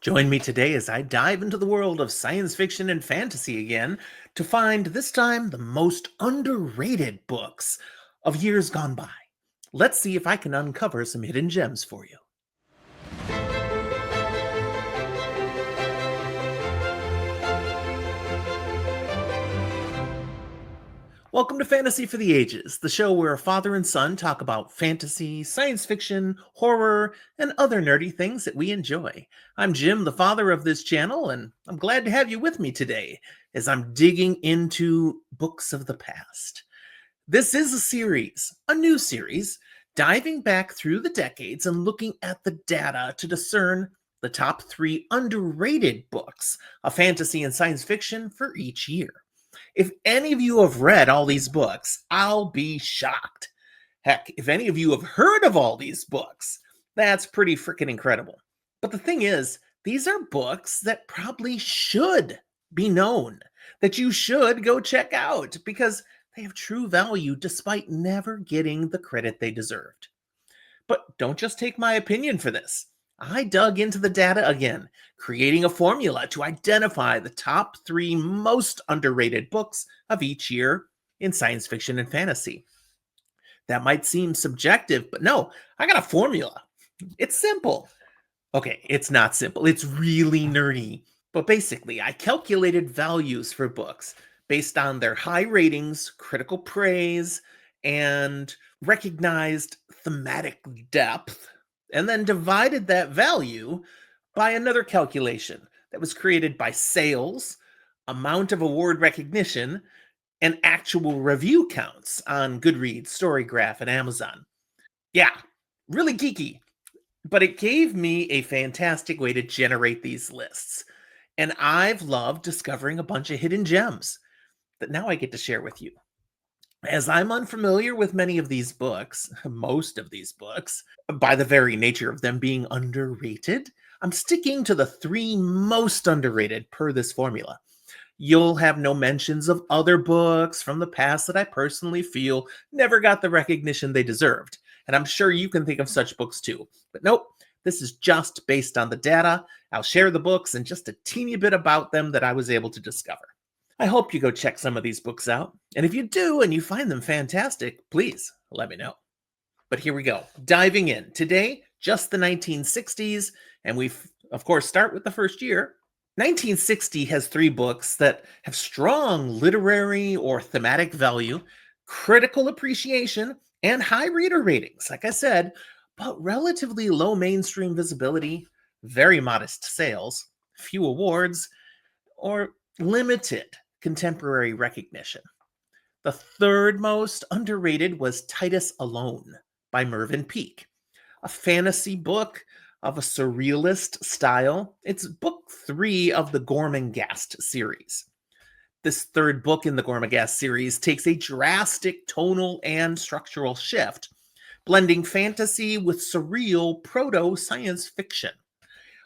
Join me today as I dive into the world of science fiction and fantasy again to find, this time, the most underrated books of years gone by. Let's see if I can uncover some hidden gems for you. Welcome to Fantasy for the Ages, the show where a father and son talk about fantasy, science fiction, horror, and other nerdy things that we enjoy. I'm Jim, the father of this channel, and I'm glad to have you with me today as I'm digging into books of the past. This is a new series, diving back through the decades and looking at the data to discern the top 3 underrated books of fantasy and science fiction for each year. If any of you have read all these books, I'll be shocked. Heck, if any of you have heard of all these books, that's pretty freaking incredible. But the thing is, these are books that probably should be known, that you should go check out because they have true value despite never getting the credit they deserved. But don't just take my opinion for this. I dug into the data again, creating a formula to identify the top 3 most underrated books of each year in science fiction and fantasy. That might seem subjective, but no, I got a formula. It's simple. Okay, it's not simple. It's really nerdy. But basically, I calculated values for books based on their high ratings, critical praise, and recognized thematic depth, and then divided that value by another calculation that was created by sales, amount of award recognition, and actual review counts on Goodreads, StoryGraph, and Amazon. Yeah, really geeky, but it gave me a fantastic way to generate these lists. And I've loved discovering a bunch of hidden gems that now I get to share with you. As I'm unfamiliar with many of these books, most of these books, by the very nature of them being underrated, I'm sticking to the 3 most underrated per this formula. You'll have no mentions of other books from the past that I personally feel never got the recognition they deserved. And I'm sure you can think of such books too. But nope, this is just based on the data. I'll share the books and just a teeny bit about them that I was able to discover. I hope you go check some of these books out. And if you do and you find them fantastic, please let me know. But here we go, diving in. Today, just the 1960s, and we, of course, start with the first year. 1960 has 3 books that have strong literary or thematic value, critical appreciation, and high reader ratings, like I said, but relatively low mainstream visibility, very modest sales, few awards, or limited contemporary recognition. The 3rd most underrated was Titus Alone by Mervyn Peake, a fantasy book of a surrealist style. It's book 3 of the Gormenghast series. This 3rd book in the Gormenghast series takes a drastic tonal and structural shift, blending fantasy with surreal proto-science fiction.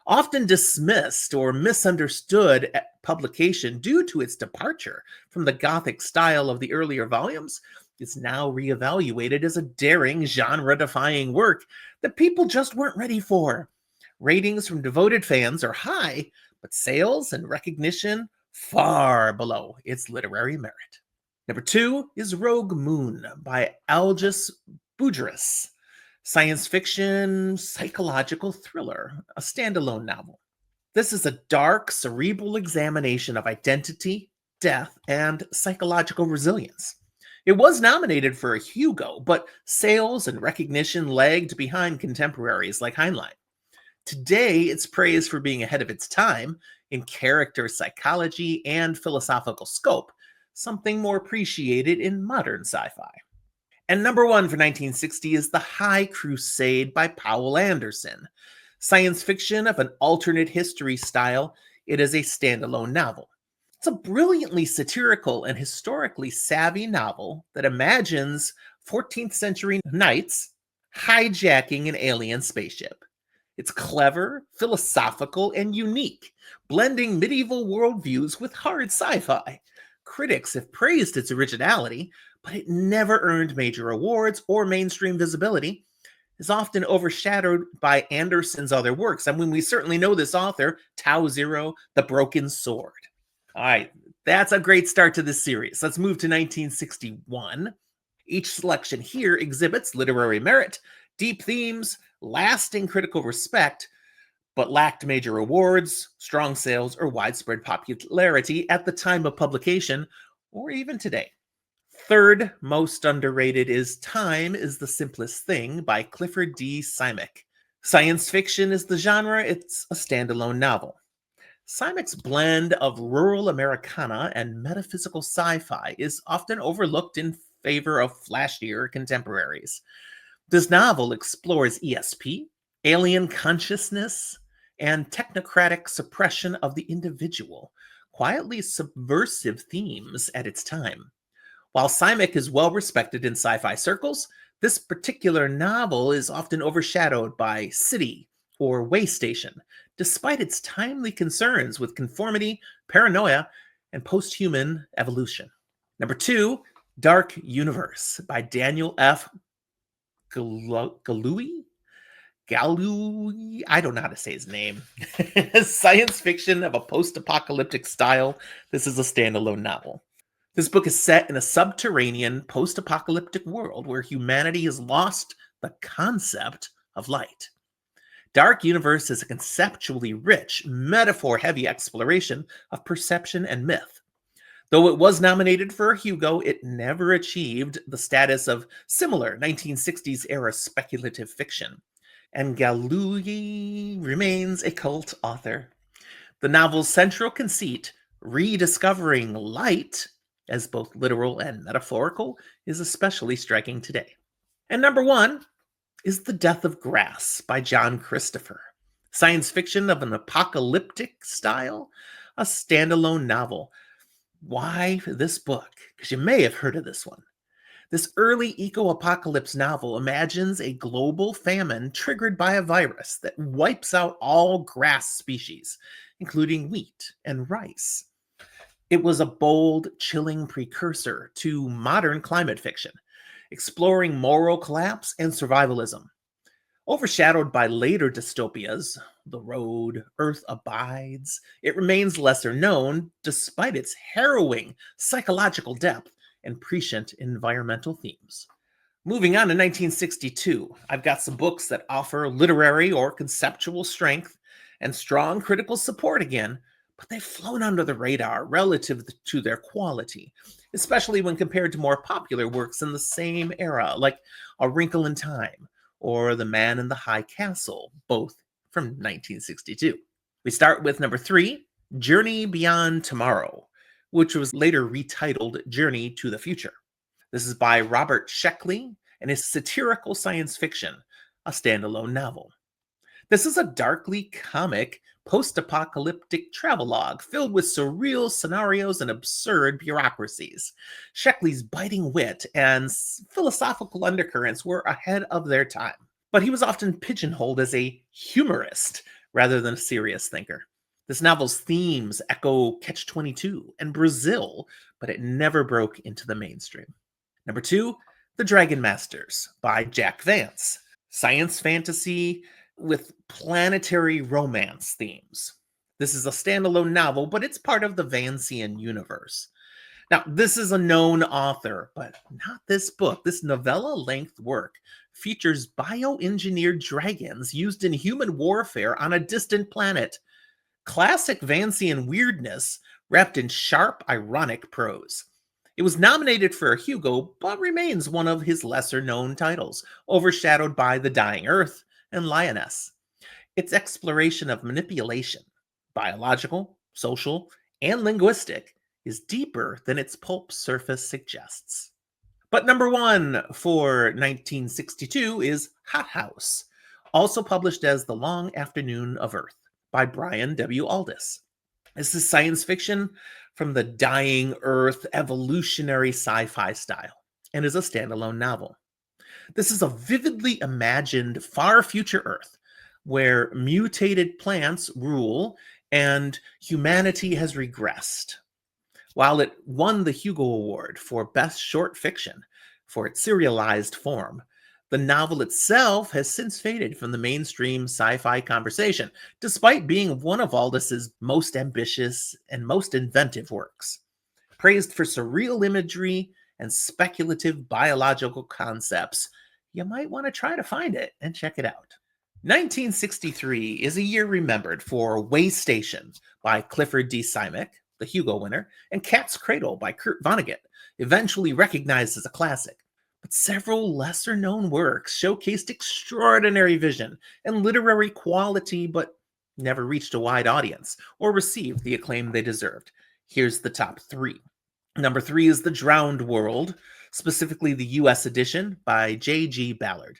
Often dismissed or misunderstood at publication due to its departure from the Gothic style of the earlier volumes, it's now reevaluated as a daring, genre-defying work that people just weren't ready for. Ratings from devoted fans are high, but sales and recognition far below its literary merit. Number 2 is Rogue Moon by Algis Budrys. Science fiction, psychological thriller, a standalone novel. This is a dark, cerebral examination of identity, death, and psychological resilience. It was nominated for a Hugo, but sales and recognition lagged behind contemporaries like Heinlein. Today, it's praised for being ahead of its time in character psychology and philosophical scope, something more appreciated in modern sci-fi. And number 1 for 1960 is The High Crusade by Powell Anderson. Science fiction of an alternate history style, it is a standalone novel. It's a brilliantly satirical and historically savvy novel that imagines 14th century knights hijacking an alien spaceship. It's clever, philosophical, and unique, blending medieval worldviews with hard sci-fi. Critics have praised its originality, but it never earned major awards or mainstream visibility, is often overshadowed by Anderson's other works. I mean, we certainly know this author, Tau Zero, The Broken Sword. All right, that's a great start to this series. Let's move to 1961. Each selection here exhibits literary merit, deep themes, lasting critical respect, but lacked major awards, strong sales, or widespread popularity at the time of publication, or even today. Third most underrated is Time is the Simplest Thing by Clifford D. Simek. Science fiction is the genre, it's a standalone novel. Simek's blend of rural Americana and metaphysical sci-fi is often overlooked in favor of flashier contemporaries. This novel explores ESP, alien consciousness, and technocratic suppression of the individual, quietly subversive themes at its time. While Simek is well respected in sci-fi circles, this particular novel is often overshadowed by City or Waystation, despite its timely concerns with conformity, paranoia, and post-human evolution. Number 2, Dark Universe by Daniel F. Galui? Galui? I don't know how to say his name. Science fiction of a post-apocalyptic style. This is a standalone novel. This book is set in a subterranean post-apocalyptic world where humanity has lost the concept of light. Dark Universe is a conceptually rich, metaphor-heavy exploration of perception and myth. Though it was nominated for a Hugo, it never achieved the status of similar 1960s-era speculative fiction, and Galui remains a cult author. The novel's central conceit, rediscovering light, as both literal and metaphorical, is especially striking today. And number 1 is The Death of Grass by John Christopher. Science fiction of an apocalyptic style, a standalone novel. Why this book? Because you may have heard of this one. This early eco-apocalypse novel imagines a global famine triggered by a virus that wipes out all grass species, including wheat and rice. It was a bold, chilling precursor to modern climate fiction, exploring moral collapse and survivalism. Overshadowed by later dystopias, The Road, Earth Abides, it remains lesser known despite its harrowing psychological depth and prescient environmental themes. Moving on to 1962, I've got some books that offer literary or conceptual strength and strong critical support again, but they've flown under the radar relative to their quality, especially when compared to more popular works in the same era, like A Wrinkle in Time or The Man in the High Castle, both from 1962. We start with number 3, Journey Beyond Tomorrow, which was later retitled Journey to the Future. This is by Robert Sheckley and is satirical science fiction, a standalone novel. This is a darkly comic post-apocalyptic travelogue filled with surreal scenarios and absurd bureaucracies. Sheckley's biting wit and philosophical undercurrents were ahead of their time, but he was often pigeonholed as a humorist rather than a serious thinker. This novel's themes echo Catch-22 and Brazil, but it never broke into the mainstream. Number 2, The Dragon Masters by Jack Vance. Science fantasy with planetary romance themes. This is a standalone novel, but it's part of the Vancian universe. Now, this is a known author, but not this book. This novella-length work features bioengineered dragons used in human warfare on a distant planet. Classic Vancian weirdness wrapped in sharp, ironic prose. It was nominated for a Hugo, but remains one of his lesser-known titles, overshadowed by The Dying Earth and Lioness. Its exploration of manipulation, biological, social, and linguistic, is deeper than its pulp surface suggests. But number 1 for 1962 is Hot House, also published as The Long Afternoon of Earth by Brian W. Aldiss. This is science fiction from the Dying Earth evolutionary sci-fi style and is a standalone novel. This is a vividly imagined far future Earth where mutated plants rule and humanity has regressed. While it won the Hugo Award for Best Short Fiction for its serialized form, The novel itself has since faded from the mainstream sci-fi conversation, despite being one of Aldis's most ambitious and most inventive works. Praised for surreal imagery and speculative biological concepts, you might want to try to find it and check it out. 1963 is a year remembered for Way Station by Clifford D. Simek, the Hugo winner, and Cat's Cradle by Kurt Vonnegut, eventually recognized as a classic. But several lesser known works showcased extraordinary vision and literary quality, but never reached a wide audience or received the acclaim they deserved. Here's the top three. Number three is The Drowned World, specifically the US edition by J.G. Ballard.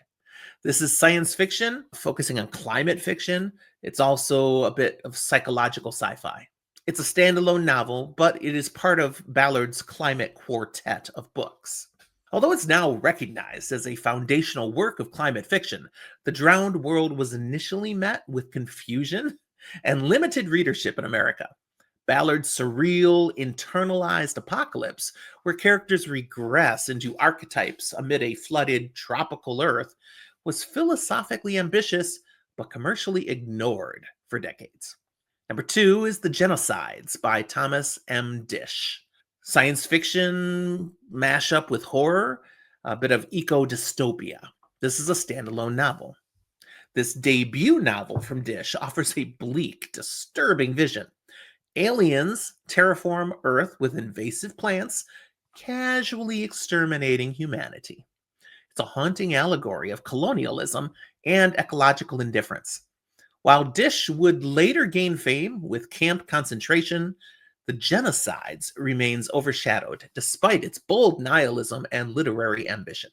This is science fiction, focusing on climate fiction. It's also a bit of psychological sci-fi. It's a standalone novel, but it is part of Ballard's climate quartet of books. Although it's now recognized as a foundational work of climate fiction, The Drowned World was initially met with confusion and limited readership in America. Ballard's surreal, internalized apocalypse, where characters regress into archetypes amid a flooded tropical Earth, was philosophically ambitious but commercially ignored for decades. Number two is The Genocides by Thomas M. Dish. Science fiction mashup with horror, a bit of eco-dystopia. This is a standalone novel. This debut novel from Dish offers a bleak, disturbing vision. Aliens terraform Earth with invasive plants, casually exterminating humanity. It's a haunting allegory of colonialism and ecological indifference. While Dish would later gain fame with Camp Concentration, The Genocides remains overshadowed despite its bold nihilism and literary ambition.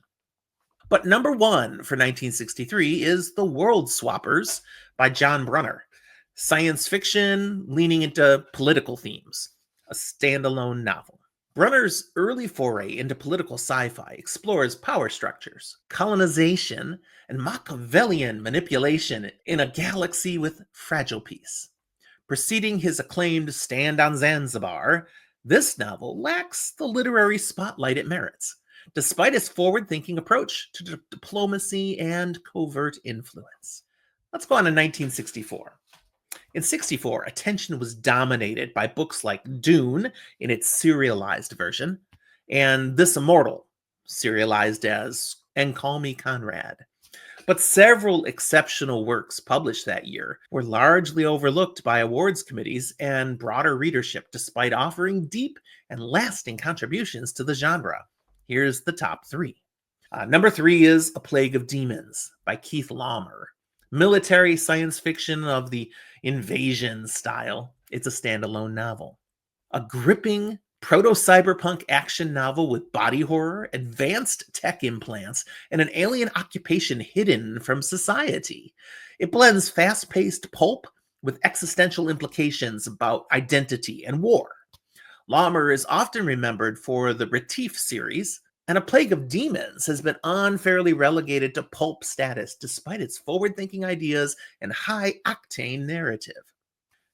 But number one for 1963 is The World Swappers by John Brunner. Science fiction leaning into political themes, a standalone novel. Brunner's early foray into political sci-fi explores power structures, colonization, and Machiavellian manipulation in a galaxy with fragile peace. Preceding his acclaimed Stand on Zanzibar, this novel lacks the literary spotlight it merits, despite its forward-thinking approach to diplomacy and covert influence. Let's go on to 1964. In 64, attention was dominated by books like Dune in its serialized version, and This Immortal, serialized as And Call Me Conrad. But several exceptional works published that year were largely overlooked by awards committees and broader readership, despite offering deep and lasting contributions to the genre. Here's the top three. Number three is A Plague of Demons by Keith Laumer. Military science fiction of the invasion style. It's a standalone novel. A gripping proto-cyberpunk action novel with body horror, advanced tech implants, and an alien occupation hidden from society. It blends fast-paced pulp with existential implications about identity and war. Laumer is often remembered for the Retief series, and A Plague of Demons has been unfairly relegated to pulp status despite its forward-thinking ideas and high-octane narrative.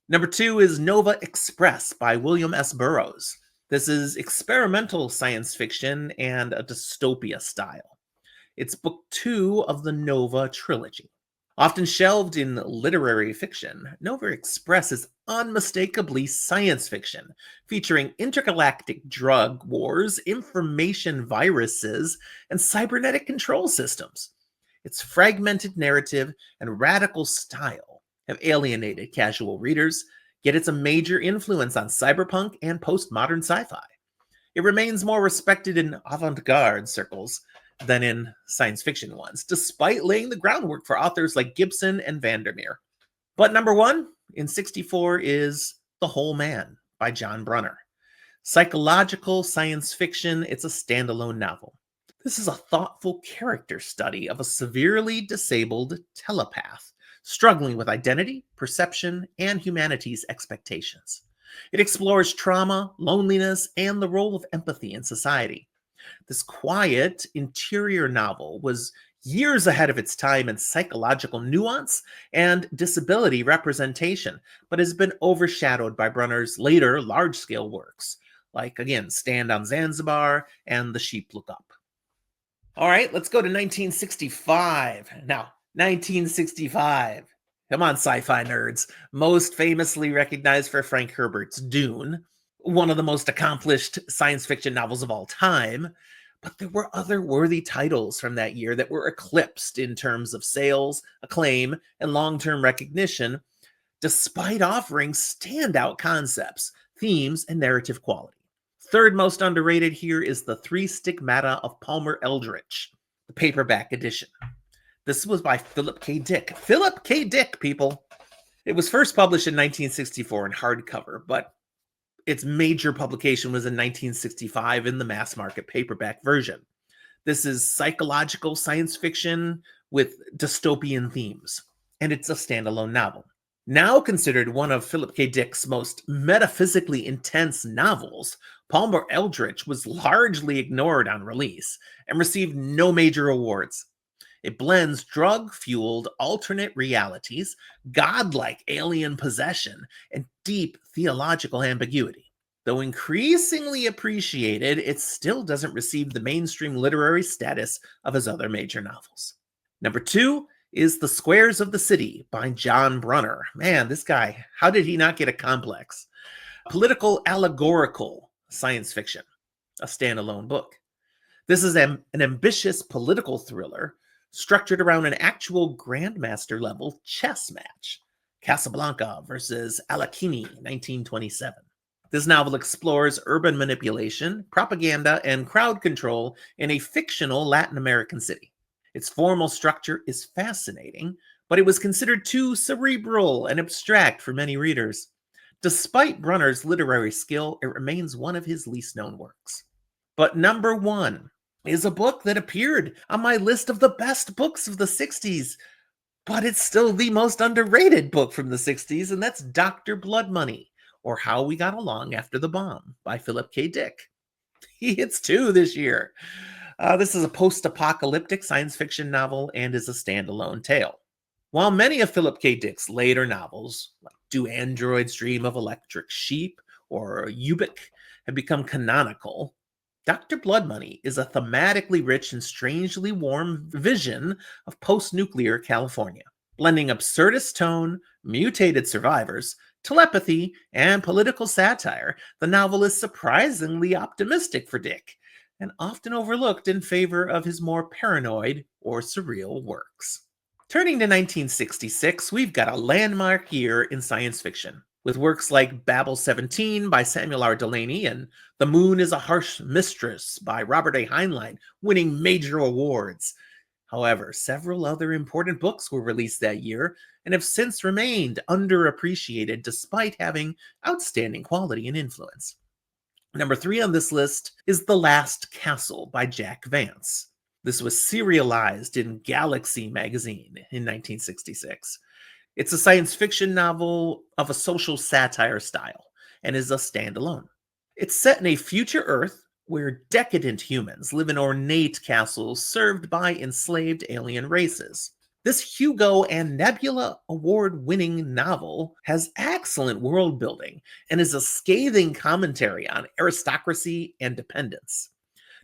Number two is Nova Express by William S. Burroughs. This is experimental science fiction and a dystopia style. It's book two of the Nova trilogy. Often shelved in literary fiction, Nova Express is unmistakably science fiction, featuring intergalactic drug wars, information viruses, and cybernetic control systems. Its fragmented narrative and radical style have alienated casual readers, yet it's a major influence on cyberpunk and postmodern sci-fi. It remains more respected in avant-garde circles than in science fiction ones, despite laying the groundwork for authors like Gibson and Vandermeer. But number one in 64 is The Whole Man by John Brunner. Psychological science fiction, it's a standalone novel. This is a thoughtful character study of a severely disabled telepath struggling with identity, perception, and humanity's expectations. It explores trauma, loneliness, and the role of empathy in society. This quiet, interior novel was years ahead of its time in psychological nuance and disability representation, but has been overshadowed by Brunner's later large-scale works, like, again, Stand on Zanzibar and The Sheep Look Up. All right, let's go to 1965. Now, 1965. Come on, sci-fi nerds. Most famously recognized for Frank Herbert's Dune, one of the most accomplished science fiction novels of all time. But there were other worthy titles from that year that were eclipsed in terms of sales, acclaim, and long-term recognition, despite offering standout concepts, themes, and narrative quality. Third most underrated here is The Three Stigmata of Palmer Eldritch, the paperback edition. This was by Philip K. Dick. Philip K. Dick, people. It was first published in 1964 in hardcover, but its major publication was in 1965 in the mass market paperback version. This is psychological science fiction with dystopian themes, and it's a standalone novel. Now considered one of Philip K. Dick's most metaphysically intense novels, Palmer Eldritch was largely ignored on release and received no major awards. It blends drug-fueled alternate realities, godlike alien possession, and deep theological ambiguity. Though increasingly appreciated, it still doesn't receive the mainstream literary status of his other major novels. Number 2 is The Squares of the City by John Brunner. Man, this guy, how did he not get a complex? Political allegorical science fiction, a standalone book. This is an ambitious political thriller structured around an actual Grandmaster level chess match. Casablanca versus Alakini, 1927. This novel explores urban manipulation, propaganda, and crowd control in a fictional Latin American city. Its formal structure is fascinating, but it was considered too cerebral and abstract for many readers. Despite Brunner's literary skill, it remains one of his least known works. But number 1 is a book that appeared on my list of the best books of the 60s, but it's still the most underrated book from the 60s, and that's Dr. Blood Money, or How We Got Along After the Bomb by Philip K. Dick. He hits 2 this year. This is a post-apocalyptic science fiction novel and is a standalone tale. While many of Philip K. Dick's later novels, like Do Androids Dream of Electric Sheep or Ubik, have become canonical, Dr. Blood Money is a thematically rich and strangely warm vision of post-nuclear California. Blending absurdist tone, mutated survivors, telepathy, and political satire, the novel is surprisingly optimistic for Dick, and often overlooked in favor of his more paranoid or surreal works. Turning to 1966, we've got a landmark year in science fiction, with works like Babel 17 by Samuel R. Delany and The Moon is a Harsh Mistress by Robert A. Heinlein winning major awards. However, several other important books were released that year and have since remained underappreciated despite having outstanding quality and influence. Number 3 on this list is The Last Castle by Jack Vance. This was serialized in Galaxy magazine in 1966. It's a science fiction novel of a social satire style and is a standalone. It's set in a future Earth where decadent humans live in ornate castles served by enslaved alien races. This Hugo and Nebula award-winning novel has excellent world building and is a scathing commentary on aristocracy and dependence.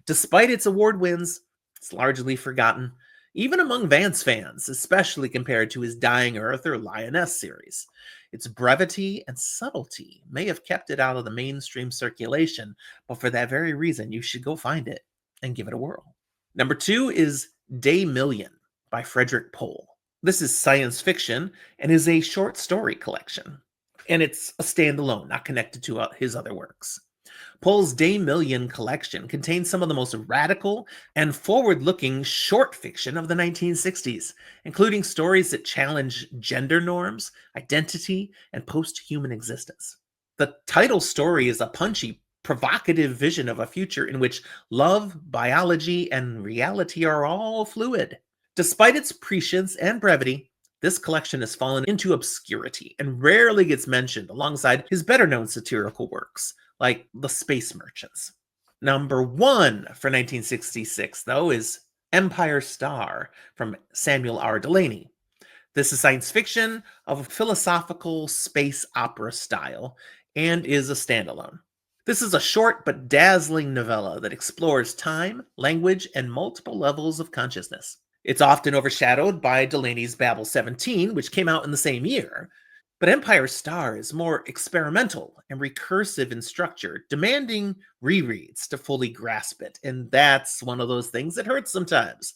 Despite its award wins, it's largely forgotten, even among Vance fans, especially compared to his Dying Earth or Lioness series. Its brevity and subtlety may have kept it out of the mainstream circulation, but for that very reason, you should go find it and give it a whirl. Number 2 is Day Million by Frederick Pohl. This is science fiction and is a short story collection, and it's a standalone, not connected to his other works. Pohl's Day Million collection contains some of the most radical and forward-looking short fiction of the 1960s, including stories that challenge gender norms, identity, and post-human existence. The title story is a punchy, provocative vision of a future in which love, biology, and reality are all fluid. Despite its prescience and brevity, this collection has fallen into obscurity and rarely gets mentioned alongside his better-known satirical works, like The Space Merchants. Number 1 for 1966, though, is Empire Star from Samuel R. Delany. This is science fiction of a philosophical space opera style and is a standalone. This is a short but dazzling novella that explores time, language, and multiple levels of consciousness. It's often overshadowed by Delaney's Babel 17, which came out in the same year. But Empire Star is more experimental and recursive in structure, demanding rereads to fully grasp it. And that's one of those things that hurts sometimes.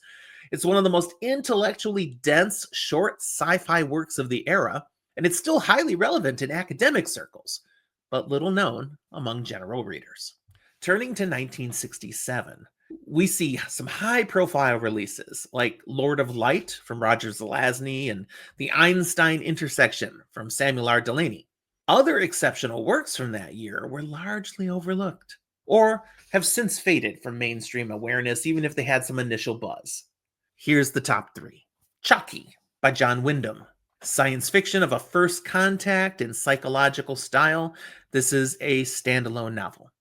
It's one of the most intellectually dense short sci fi works of the era, and it's still highly relevant in academic circles, but little known among general readers. Turning to 1967, we see some high profile releases like Lord of Light from Roger Zelazny and The Einstein Intersection from Samuel R. Delany. Other exceptional works from that year were largely overlooked or have since faded from mainstream awareness, even if they had some initial buzz. Here's the top three. Chucky by John Wyndham. Science fiction of a first contact in psychological style. This is a standalone novel.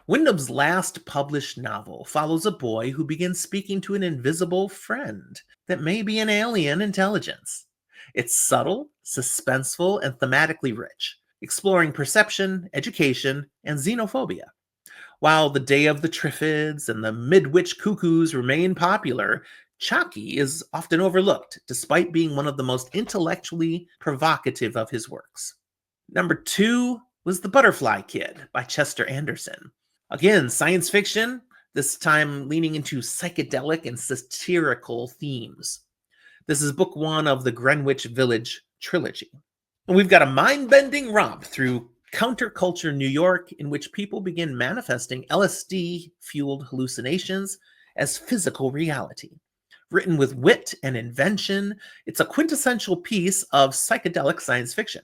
Wyndham's last published novel follows a boy who begins speaking to an invisible friend that may be an alien intelligence. It's subtle, suspenseful, and thematically rich, exploring perception, education, and xenophobia. While The Day of the Triffids and The Midwich Cuckoos remain popular, Chucky is often overlooked, despite being one of the most intellectually provocative of his works. Number 2 was The Butterfly Kid by Chester Anderson. Again, science fiction, this time leaning into psychedelic and satirical themes. This is book 1 of the Greenwich Village trilogy. And we've got a mind-bending romp through counterculture New York in which people begin manifesting LSD-fueled hallucinations as physical reality. Written with wit and invention, it's a quintessential piece of psychedelic science fiction.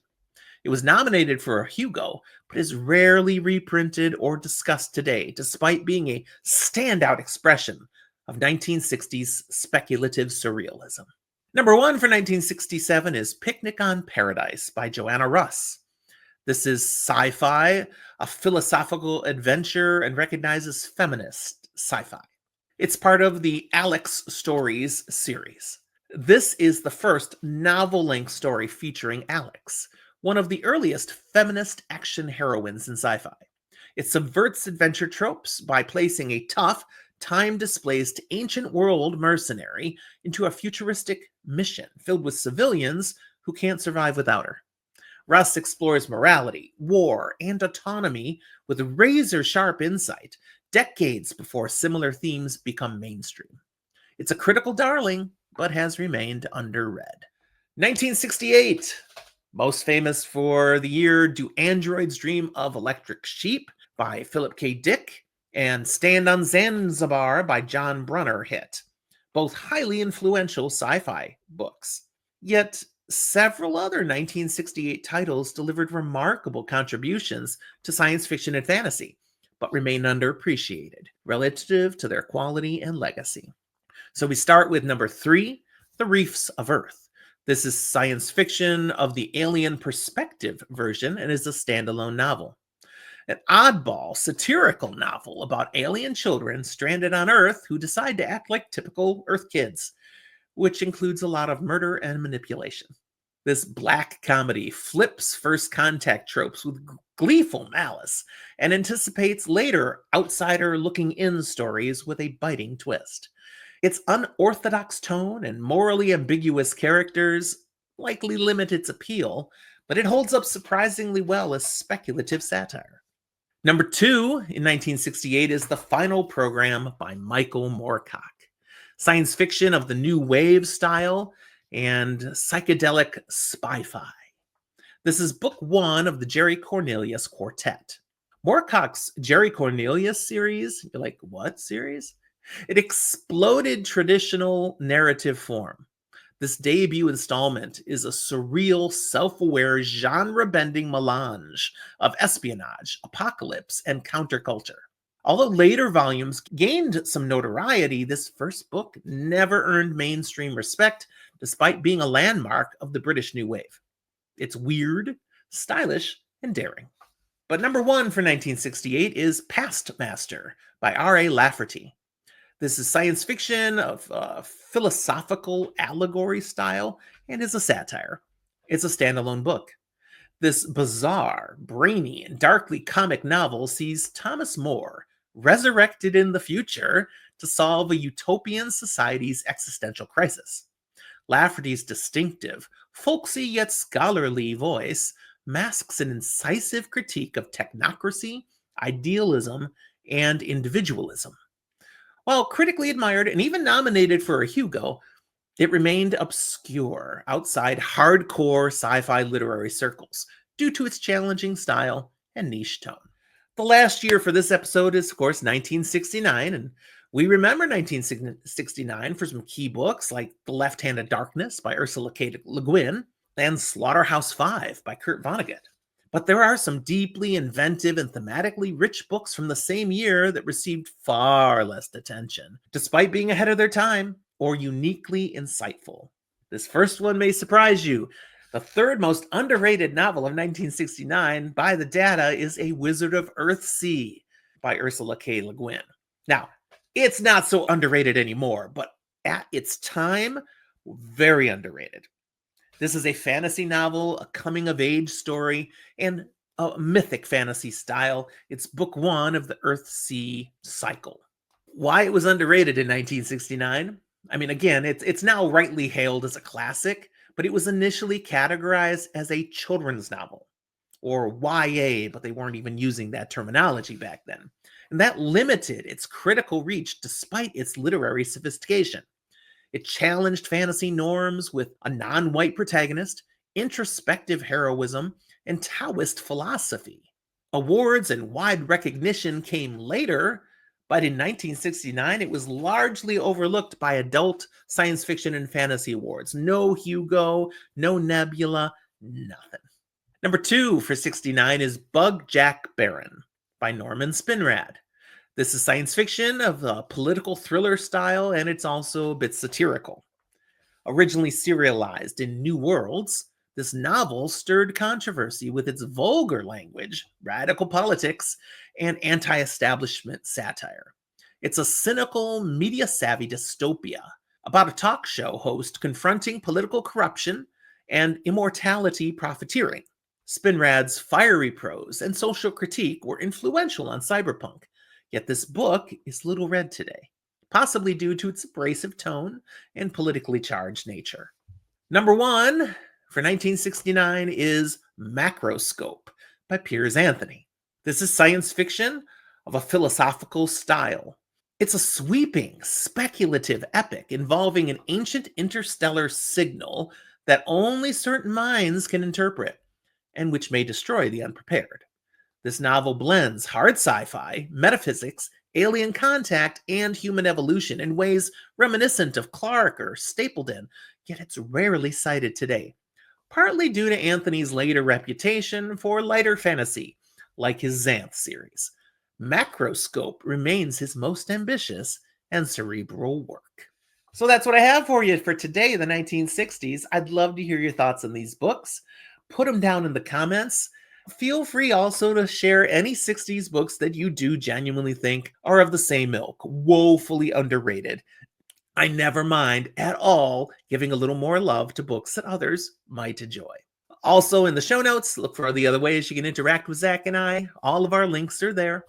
It was nominated for a Hugo, but is rarely reprinted or discussed today, despite being a standout expression of 1960s speculative surrealism. Number 1 for 1967 is Picnic on Paradise by Joanna Russ. This is sci-fi, a philosophical adventure, and recognizes feminist sci-fi. It's part of the Alex Stories series. This is the first novel-length story featuring Alex, one of the earliest feminist action heroines in sci-fi. It subverts adventure tropes by placing a tough, time-displaced ancient world mercenary into a futuristic mission filled with civilians who can't survive without her. Russ explores morality, war, and autonomy with razor-sharp insight, decades before similar themes become mainstream. It's a critical darling, but has remained underread. 1968. Most famous for the year, Do Androids Dream of Electric Sheep by Philip K. Dick and Stand on Zanzibar by John Brunner hit. Both highly influential sci-fi books. Yet several other 1968 titles delivered remarkable contributions to science fiction and fantasy, but remain underappreciated relative to their quality and legacy. So we start with number 3, The Reefs of Earth. This is science fiction of the alien perspective version and is a standalone novel. An oddball, satirical novel about alien children stranded on Earth who decide to act like typical Earth kids, which includes a lot of murder and manipulation. This black comedy flips first contact tropes with gleeful malice and anticipates later outsider looking in stories with a biting twist. Its unorthodox tone and morally ambiguous characters likely limit its appeal, but it holds up surprisingly well as speculative satire. Number 2 in 1968 is The Final Program by Michael Moorcock. Science fiction of the new wave style and psychedelic spy-fi. This is book 1 of the Jerry Cornelius Quartet. Moorcock's Jerry Cornelius series, you're like, what series? It exploded traditional narrative form. This debut installment is a surreal, self-aware, genre-bending melange of espionage, apocalypse, and counterculture. Although later volumes gained some notoriety, this first book never earned mainstream respect, despite being a landmark of the British New Wave. It's weird, stylish, and daring. But number 1 for 1968 is Past Master by R.A. Lafferty. This is science fiction of philosophical allegory style and is a satire. It's a standalone book. This bizarre, brainy, and darkly comic novel sees Thomas More resurrected in the future to solve a utopian society's existential crisis. Lafferty's distinctive, folksy yet scholarly voice masks an incisive critique of technocracy, idealism, and individualism. While critically admired and even nominated for a Hugo, it remained obscure outside hardcore sci fi literary circles due to its challenging style and niche tone. The last year for this episode is, of course, 1969, and we remember 1969 for some key books like The Left Hand of Darkness by Ursula K. Le Guin and Slaughterhouse-Five by Kurt Vonnegut. But there are some deeply inventive and thematically rich books from the same year that received far less attention, despite being ahead of their time or uniquely insightful. This first one may surprise you. The third most underrated novel of 1969 by the data is A Wizard of Earthsea by Ursula K. Le Guin. Now, it's not so underrated anymore, but at its time, very underrated. This is a fantasy novel, a coming-of-age story, and a mythic fantasy style. It's book one of the Earthsea cycle. Why it was underrated in 1969? I mean, again, it's now rightly hailed as a classic, but it was initially categorized as a children's novel, or YA, but they weren't even using that terminology back then. And that limited its critical reach despite its literary sophistication. It challenged fantasy norms with a non-white protagonist, introspective heroism, and Taoist philosophy. Awards and wide recognition came later, but in 1969 it was largely overlooked by adult science fiction and fantasy awards. No Hugo, no Nebula, nothing. Number 2 for 69 is Bug Jack Barron by Norman Spinrad. This is science fiction of a political thriller style, and it's also a bit satirical. Originally serialized in New Worlds, this novel stirred controversy with its vulgar language, radical politics, and anti-establishment satire. It's a cynical, media-savvy dystopia about a talk show host confronting political corruption and immortality profiteering. Spinrad's fiery prose and social critique were influential on cyberpunk, yet this book is little read today, possibly due to its abrasive tone and politically charged nature. Number 1 for 1969 is Macroscope by Piers Anthony. This is science fiction of a philosophical style. It's a sweeping, speculative epic involving an ancient interstellar signal that only certain minds can interpret, and which may destroy the unprepared. This novel blends hard sci-fi, metaphysics, alien contact, and human evolution in ways reminiscent of Clarke or Stapleton, yet it's rarely cited today, partly due to Anthony's later reputation for lighter fantasy, like his Xanth series. Macroscope remains his most ambitious and cerebral work. So that's what I have for you for today, the 1960s. I'd love to hear your thoughts on these books. Put them down in the comments. Feel free also to share any 60s books that you do genuinely think are of the same ilk, woefully underrated. I never mind at all giving a little more love to books that others might enjoy. Also, in the show notes, look for the other ways you can interact with Zach and I. All of our links are there.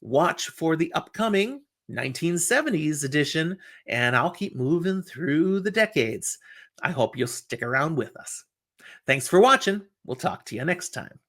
Watch for the upcoming 1970s edition, and I'll keep moving through the decades. I hope you'll stick around with us. Thanks for watching. We'll talk to you next time.